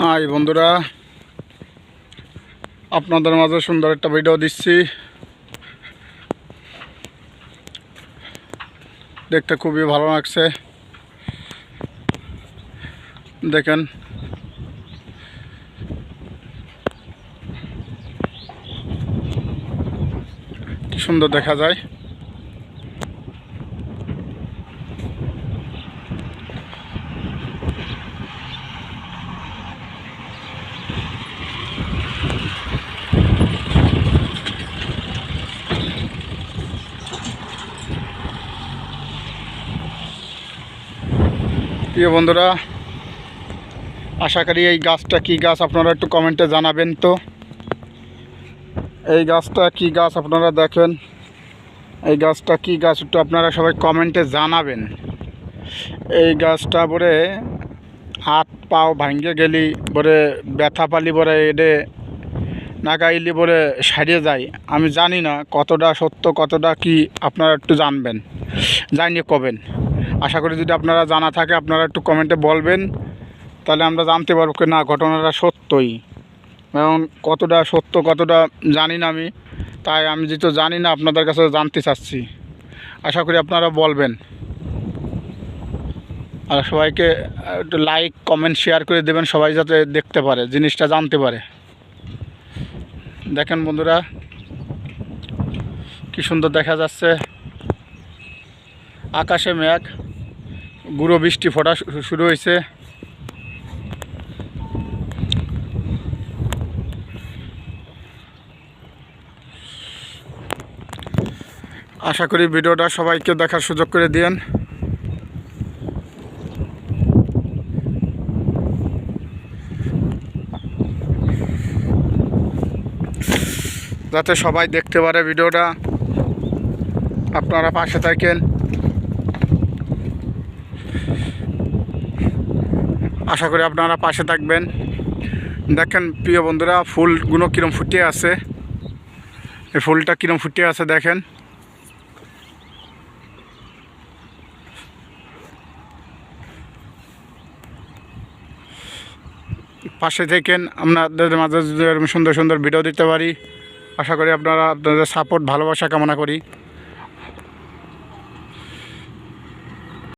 High বন্ধুরা, আপনাদের মাঝে সুন্দর একটা ভিডিও দিচ্ছি। দেখতে খুবই ভালো লাগছে। দেখেন কি সুন্দর দেখা যায়। প্রিয় বন্ধুরা, আশা করি এই গাছটা কি গাছ আপনারা একটু কমেন্টে জানাবেন। তো এই গাছটা কি গাছ আপনারা দেখেন, এই গাছটা কি গাছ একটু আপনারা সবাই কমেন্টে জানাবেন। এই গাছটা বলে হাত পাও ভাঙ্গে গেলি বলে ব্যথা পালি বলে এডে নাগাইলি বলে সারিয়ে যায়। আমি জানি না কতটা সত্য কতটা কি, আপনারা একটু জানবেন, জানিয়ে কবেন। আশা করি যদি আপনারা জানা থাকে আপনারা একটু কমেন্টে বলবেন, তাহলে আমরা জানতে পারবো কি না ঘটনাটা সত্যই। এবং কতটা সত্য কতটা জানি না আমি, তাই আমি যেহেতু জানি না আপনাদের কাছে জানতে চাচ্ছি। আশা করি আপনারা বলবেন। আর সবাইকে একটু লাইক কমেন্ট শেয়ার করে দেবেন, সবাই যাতে দেখতে পারে, জিনিসটা জানতে পারে। দেখেন বন্ধুরা কি সুন্দর দেখা যাচ্ছে। আকাশে মেঘ, গুঁড়ো বৃষ্টি ফোটা শুরু হয়েছে। আশা করি ভিডিওটা সবাইকে দেখার সুযোগ করে দিন, যাতে সবাই দেখতে পারে ভিডিওটা। আপনারা পাশে থাকেন, আশা করি আপনারা পাশে থাকবেন। দেখেন প্রিয় বন্ধুরা, ফুলগুলো কীরকম ফুটে আছে, এই ফুলটা কীরকম ফুটে আছে দেখেন। পাশে থাকেন, আপনাদের মাঝে সুন্দর সুন্দর ভিডিও দিতে পারি। আশা করি আপনাদের সাপোর্ট ভালোবাসা কামনা করি।